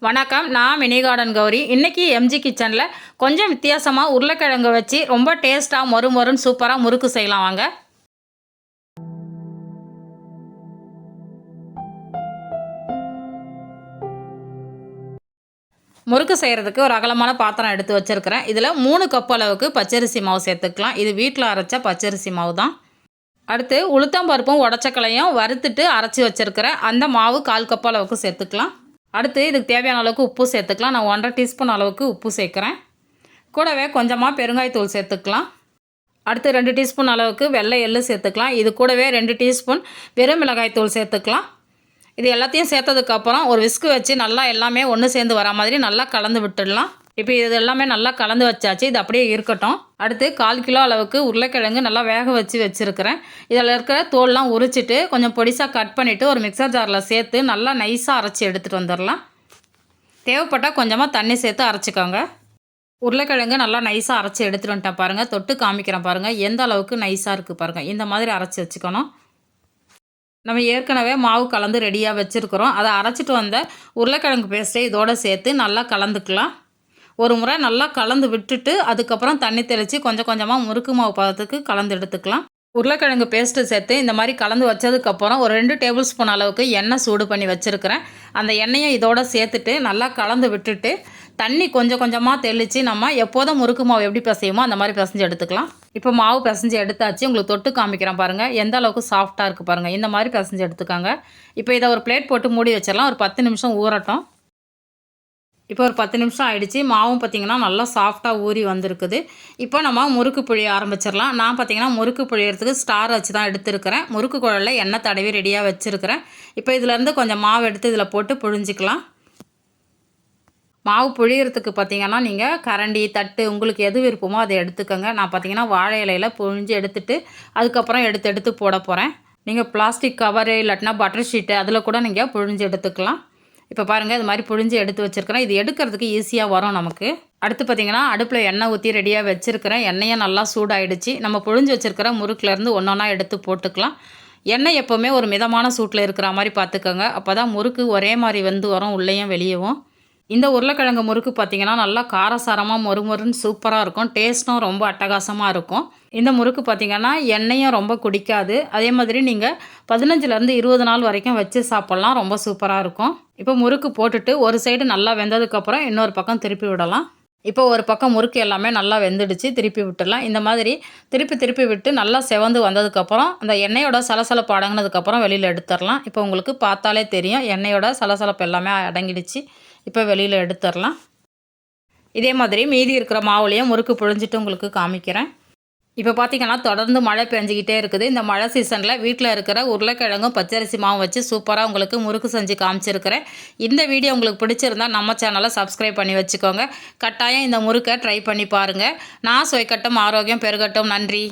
வணக்கம். நான் mini garden Gowri. இன்றைக்கி எம்ஜி கிச்சனில் கொஞ்சம் வித்தியாசமாக உருளைக்கிழங்கு வச்சு ரொம்ப டேஸ்ட்டாக மொறுன்னு சூப்பராக முறுக்கு செய்யலாம் வாங்க. முறுக்கு செய்கிறதுக்கு ஒரு அகலமான பாத்திரம் எடுத்து வச்சுருக்கிறேன். இதில் 3 கப் அளவுக்கு பச்சரிசி மாவு சேர்த்துக்கலாம். இது வீட்டில் அரைச்ச பச்சரிசி மாவு தான். அடுத்து உளுத்தம்பருப்பும் உடச்சக்கலையும் வறுத்துட்டு அரைச்சி வச்சுருக்கிறேன். அந்த மாவு 1/4 கப் அளவுக்கு சேர்த்துக்கலாம். அடுத்து இதுக்கு தேவையான அளவுக்கு உப்பு சேர்த்துக்கலாம். நான் 1½ டீஸ்பூன் அளவுக்கு உப்பு சேர்க்குறேன். கூடவே கொஞ்சமாக பெருங்காயத்தூள் சேர்த்துக்கலாம். அடுத்து 2 டீஸ்பூன் அளவுக்கு வெள்ளை எள்ளு சேர்த்துக்கலாம். இது கூடவே 2 டீஸ்பூன் வெறும் மிளகாய்த்தூள் சேர்த்துக்கலாம். இது எல்லாத்தையும் சேர்த்ததுக்கப்புறம் ஒரு விஸ்கு வச்சு நல்லா எல்லாமே ஒன்று சேர்ந்து வர மாதிரி நல்லா கலந்து விட்டுடலாம். இப்போ இது எல்லாமே நல்லா கலந்து வச்சாச்சு. இது அப்படியே இருக்கட்டும். அடுத்து 1/4 கிலோ அளவுக்கு உருளைக்கிழங்கு நல்லா வேக வச்சுருக்கிறேன். இதில் இருக்கிற தோல்லாம் உரிச்சிட்டு கொஞ்சம் பொடிசாக கட் பண்ணிவிட்டு ஒரு மிக்சர் ஜாரில் சேர்த்து நல்லா நைஸாக அரைச்சி எடுத்துகிட்டு வந்துடலாம். தேவைப்பட்டால் கொஞ்சமாக தண்ணி சேர்த்து அரைச்சிக்கோங்க. உருளைக்கிழங்கு நல்லா நைஸாக அரைச்சி எடுத்துகிட்டு வந்துட்டேன் பாருங்கள். தொட்டு காமிக்கிறேன் பாருங்கள் எந்த அளவுக்கு நைஸாக இருக்குது பாருங்கள். இந்த மாதிரி அரைச்சி வச்சுக்கணும். நம்ம ஏற்கனவே மாவு கலந்து ரெடியாக வச்சுருக்கிறோம். அதை அரைச்சிட்டு வந்த உருளைக்கிழங்கு பேஸ்ட்டை இதோடு சேர்த்து நல்லா கலந்துக்கலாம். ஒரு முறை நல்லா கலந்து விட்டுட்டு அதுக்கப்புறம் தண்ணி தெளித்து கொஞ்சம் கொஞ்சமாக முறுக்கு மாவு பதத்துக்கு கலந்து எடுத்துக்கலாம். உருளைக்கிழங்கு பேஸ்ட்டு சேர்த்து இந்த மாதிரி கலந்து வச்சதுக்கப்புறம் ஒரு 2 டேபிள் ஸ்பூன் அளவுக்கு எண்ணெய் சூடு பண்ணி வச்சுருக்கிறேன். அந்த எண்ணெயை இதோடு சேர்த்துட்டு நல்லா கலந்து விட்டுட்டு தண்ணி கொஞ்சம் கொஞ்சமாக தெளித்து நம்ம எப்போதும் முறுக்கு மாவு எப்படி பிசையுமோ அந்த மாதிரி பிசைஞ்சு எடுத்துக்கலாம். இப்போ மாவு பிசைஞ்சு எடுத்தாச்சு. உங்களுக்கு தொட்டு காமிக்கிறேன் பாருங்கள் எந்த அளவுக்கு சாஃப்டாக இருக்குது பாருங்கள். இந்த மாதிரி பிசைஞ்சு எடுத்துக்காங்க. இப்போ இதை ஒரு பிளேட் போட்டு மூடி வச்சிடலாம். ஒரு 10 நிமிஷம் ஊறட்டும். இப்போ ஒரு 10 நிமிஷம் ஆகிடுச்சு. மாவும் பார்த்திங்கன்னா நல்லா சாஃப்டாக ஊறி வந்திருக்குது. இப்போ நம்ம முறுக்கு புழிய ஆரம்பிச்சிடலாம். நான் பார்த்திங்கன்னா முறுக்கு புழியறதுக்கு ஸ்டார் வச்சு தான் எடுத்துருக்கிறேன். முறுக்கு குழலில் எண்ணெய் தடவி ரெடியாக வச்சுருக்கிறேன். இப்போ இதிலேருந்து கொஞ்சம் மாவு எடுத்து இதில் போட்டு புழிஞ்சிக்கலாம். மாவு புழியறதுக்கு பார்த்திங்கன்னா நீங்கள் கரண்டி தட்டு உங்களுக்கு எது விருப்பமோ அதை எடுத்துக்கோங்க. நான் பார்த்திங்கன்னா வாழை இலையில் புழிஞ்சு எடுத்துகிட்டு அதுக்கப்புறம் எடுத்து போட போகிறேன். நீங்கள் பிளாஸ்டிக் கவரு இல்லாட்டினா பட்டர் ஷீட்டு அதில் கூட நீங்கள் புழிஞ்சு எடுத்துக்கலாம். இப்போ பாருங்கள் இது மாதிரி புழிஞ்சு எடுத்து வச்சுருக்கிறேன். இது எடுக்கிறதுக்கு ஈஸியாக வரும் நமக்கு. அடுத்து பார்த்திங்கன்னா அடுப்பில் எண்ணெய் ஊற்றி ரெடியாக வச்சுருக்கிறேன். எண்ணெயை நல்லா சூடாகிடுச்சு. நம்ம புழிஞ்சு வச்சுருக்கிற முறுக்குலேருந்து ஒன்றா எடுத்து போட்டுக்கலாம். எண்ணெய் எப்போவுமே ஒரு மிதமான சூட்டில் இருக்கிற மாதிரி பார்த்துக்கோங்க. அப்போ தான் முறுக்கு ஒரே மாதிரி வந்து வரும், உள்ளேயும் வெளியவும். இந்த உருளைக்கிழங்கு முறுக்கு பார்த்திங்கன்னா நல்லா காரசாரமாக மொறுன்னு சூப்பராக இருக்கும். டேஸ்ட்டும் ரொம்ப அட்டகாசமாக இருக்கும். இந்த முறுக்கு பார்த்திங்கன்னா எண்ணெயும் ரொம்ப குடிக்காது. அதே மாதிரி நீங்கள் 15லேருந்து 20 நாள் வரைக்கும் வச்சு சாப்பிட்லாம். ரொம்ப சூப்பராக இருக்கும். இப்போ முறுக்கு போட்டுட்டு ஒரு சைடு நல்லா வெந்ததுக்கப்புறம் இன்னொரு பக்கம் திருப்பி விடலாம். இப்போ ஒரு பக்கம் முறுக்கு எல்லாமே நல்லா வெந்துடுச்சு. திருப்பி விட்டுடலாம். இந்த மாதிரி திருப்பி விட்டு நல்லா செவந்து வந்ததுக்கப்புறம் அந்த எண்ணெயோட சலசலப்பு அடங்கினதுக்கப்புறம் வெளியில் எடுத்துடலாம். இப்போ உங்களுக்கு பார்த்தாலே தெரியும் எண்ணெயோட சலசலப்பு எல்லாமே அடங்கிடுச்சு. இப்போ வெளியில் எடுத்துடலாம். இதே மாதிரி மீதி இருக்கிற மாவுலேயும் முறுக்கு புழிஞ்சிட்டு உங்களுக்கு காமிக்கிறேன். இப்போ பார்த்திங்கன்னா தொடர்ந்து மழை பெஞ்சிக்கிட்டே இருக்குது. இந்த மழை சீசனில் வீட்டில் இருக்கிற உருளைக்கிழங்கும் பச்சரிசி மாவு வச்சு சூப்பராக உங்களுக்கு முறுக்கு செஞ்சு காமிச்சிருக்கிறேன். இந்த வீடியோ உங்களுக்கு பிடிச்சிருந்தால் நம்ம சேனலை சப்ஸ்கிரைப் பண்ணி வச்சுக்கோங்க. கட்டாயம் இந்த முறுக்கை ட்ரை பண்ணி பாருங்கள். நான் சுவைக்கட்டும், ஆரோக்கியம் பெருகட்டும். நன்றி.